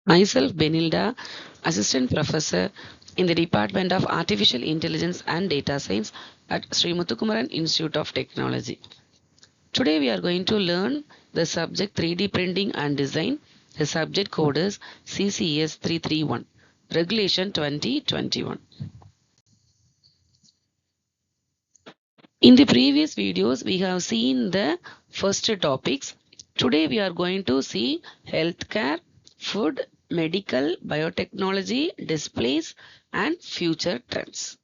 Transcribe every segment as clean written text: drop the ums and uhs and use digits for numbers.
Myself, Benilda, Assistant Professor in the Department of Artificial Intelligence and Data Science at Sri Muthukumaran Institute of Technology. Today we are going to learn the subject 3D printing and design. The subject code is CCS 331, Regulation 2021. In the previous videos, we have seen the first topics. Today we are going to see healthcare, food, medical, biotechnology, displays, and future trends.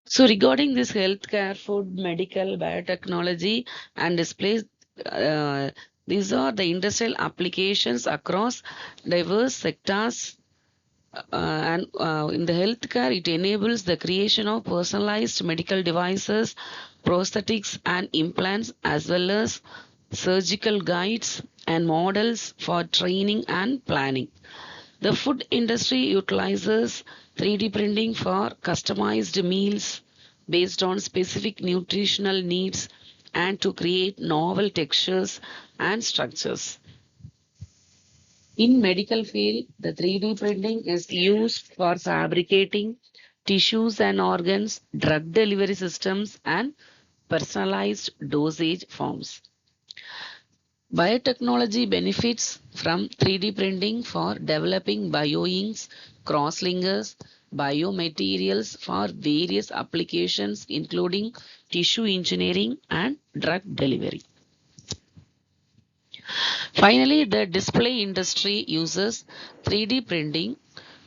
So regarding this healthcare, food, medical, biotechnology, and displays, uh, these are the industrial applications across diverse sectors. And in the healthcare, it enables the creation of personalized medical devices, prosthetics, and implants, as well as surgical guides and models for training and planning. The food industry utilizes 3D printing for customized meals based on specific nutritional needs and to create novel textures and structures. In medical field, the 3D printing is used for fabricating tissues and organs, drug delivery systems, and personalized dosage forms. Biotechnology benefits from 3D printing for developing bioinks, crosslinkers, biomaterials for various applications including tissue engineering and drug delivery. Finally, the display industry uses 3D printing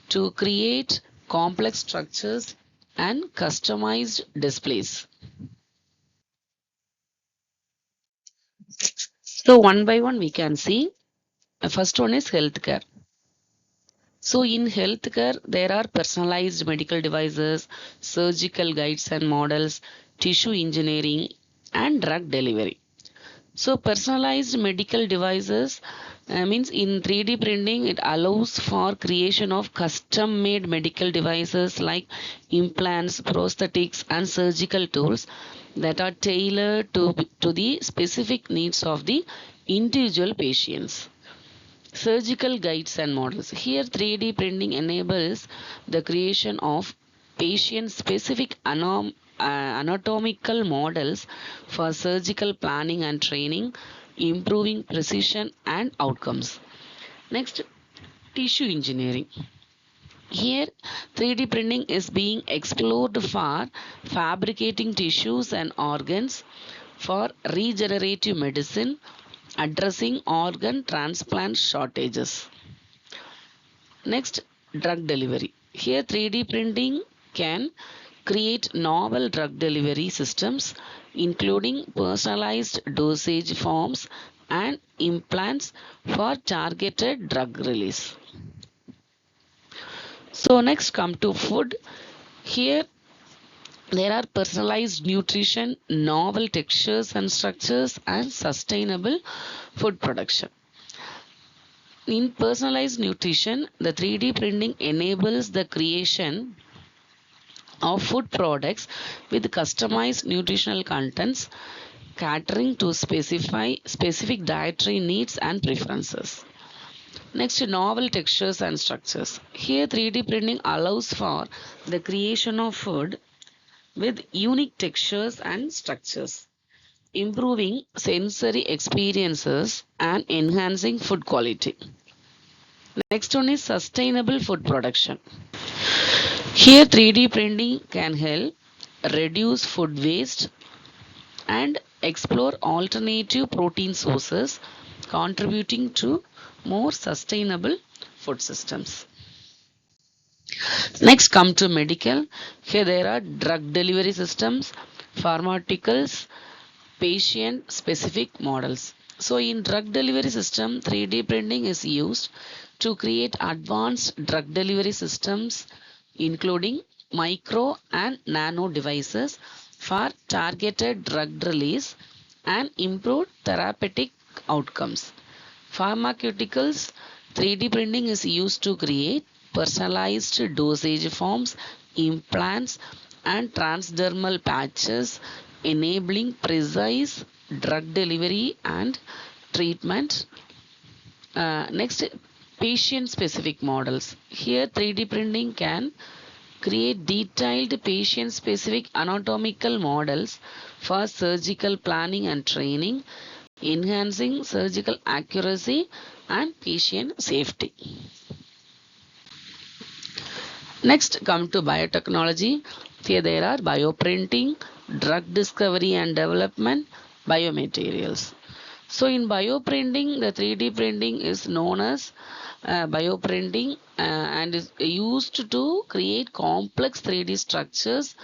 to create complex structures and customized displays. So one by one we can see. First one is healthcare. So in healthcare, there are personalized medical devices, surgical guides and models, tissue engineering, and drug delivery. So personalized medical devices means in 3D printing, it allows for creation of custom made medical devices like implants, prosthetics, and surgical tools that are tailored to the specific needs of the individual patients. Surgical guides and models. Here 3D printing enables the creation of patient specific anatomical models for surgical planning and training, improving precision and outcomes. Next, tissue engineering. Here, 3D printing is being explored for fabricating tissues and organs for regenerative medicine, addressing organ transplant shortages. Next, drug delivery. Here, 3D printing can create novel drug delivery systems, including personalized dosage forms and implants for targeted drug release. So, next, come to food. Here, there are personalized nutrition, novel textures and structures, and sustainable food production. In personalized nutrition, the 3D printing enables the creation of food products with customized nutritional contents catering to specify specific dietary needs and preferences. Next, novel textures and structures. Here, 3D printing allows for the creation of food with unique textures and structures, improving sensory experiences and enhancing food quality. Next one is sustainable food production. Here 3D printing can help reduce food waste and explore alternative protein sources, contributing to more sustainable food systems. Next, come to medical. Here there are drug delivery systems, pharmaceuticals, patient specific models. So in drug delivery system, 3D printing is used to create advanced drug delivery systems including micro and nano devices for targeted drug release and improved therapeutic outcomes. Pharmaceuticals 3D printing is used to create personalized dosage forms, implants, and transdermal patches, enabling precise drug delivery and treatment. Next, patient-specific models. Here, 3D printing can create detailed patient-specific anatomical models for surgical planning and training, enhancing surgical accuracy and patient safety. Next, come to biotechnology. Here there are bioprinting, drug discovery and development, biomaterials. So in bioprinting, the 3D printing is known as bioprinting and is used to create complex 3D structures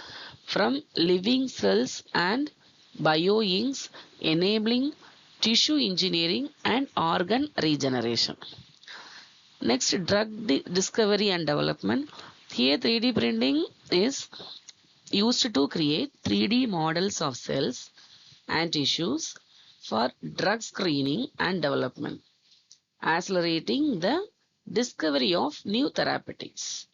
from living cells and bioinks, enabling tissue engineering and organ regeneration. Next, drug discovery and development. Here 3D printing is used to create 3D models of cells and tissues for drug screening and development, accelerating the discovery of new therapeutics.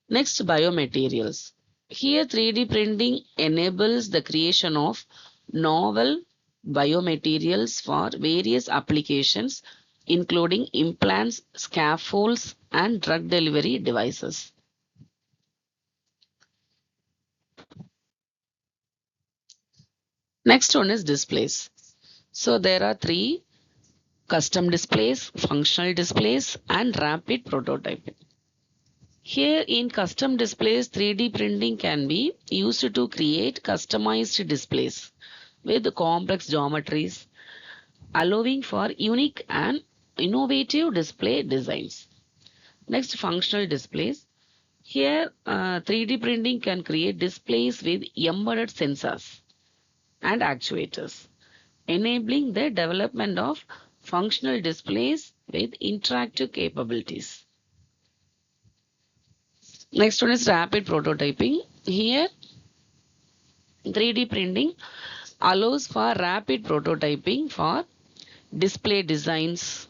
Next, biomaterials. Here 3D printing enables the creation of novel biomaterials for various applications, including implants, scaffolds, and drug delivery devices. Next one is displays. So there are three: custom displays, functional displays, and rapid prototyping. Here in custom displays, 3D printing can be used to create customized displays with complex geometries, allowing for unique and innovative display designs. Next, functional displays. Here, 3D printing can create displays with embedded sensors and actuators, enabling the development of functional displays with interactive capabilities. Next one is rapid prototyping. Here, 3D printing allows for rapid prototyping for display designs,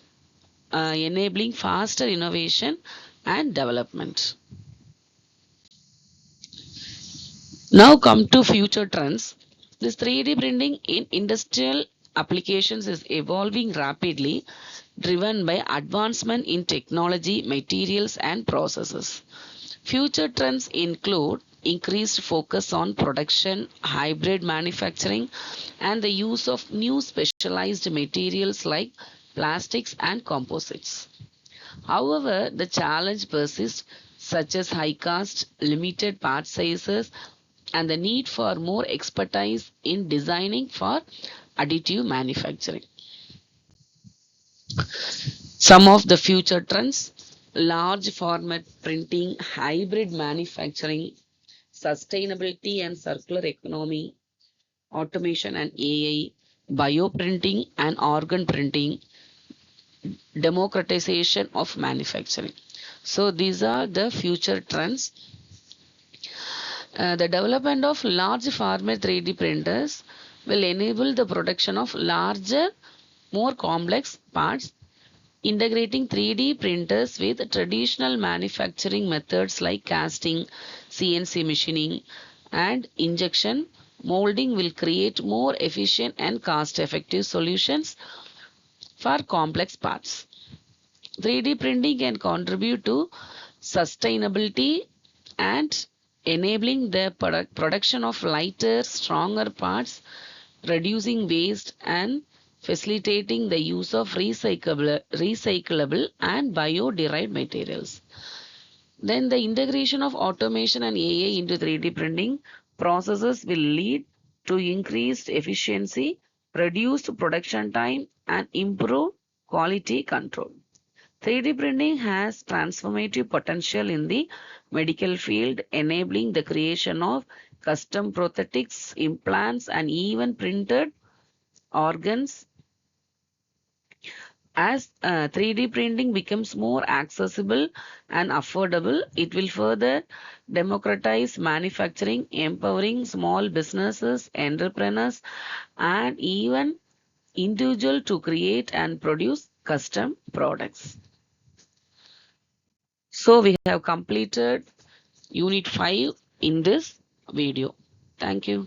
enabling faster innovation and development. Now come to future trends. This 3D printing in industrial applications is evolving rapidly, driven by advancement in technology, materials, and processes. Future trends include increased focus on production, hybrid manufacturing, and the use of new specialized materials like plastics and composites. However, the challenge persists, such as high cost, limited part sizes, and the need for more expertise in designing for additive manufacturing. Some of the future trends: large format printing, hybrid manufacturing, sustainability and circular economy, automation and AI, bioprinting and organ printing, democratization of manufacturing. So these are the future trends. The development of large format 3D printers will enable the production of larger, more complex parts, integrating 3D printers with traditional manufacturing methods like casting, CNC machining, and injection molding will create more efficient and cost-effective solutions for complex parts. 3D printing can contribute to sustainability and enabling the production of lighter, stronger parts, reducing waste and facilitating the use of recyclable and bio-derived materials. Then the integration of automation and AI into 3D printing processes will lead to increased efficiency, reduced production time, and improved quality control. 3D printing has transformative potential in the medical field, enabling the creation of custom prosthetics, implants, and even printed organs. As 3D printing becomes more accessible and affordable, it will further democratize manufacturing, empowering small businesses, entrepreneurs, and even individuals to create and produce custom products. So we have completed Unit 5 in this video. Thank you.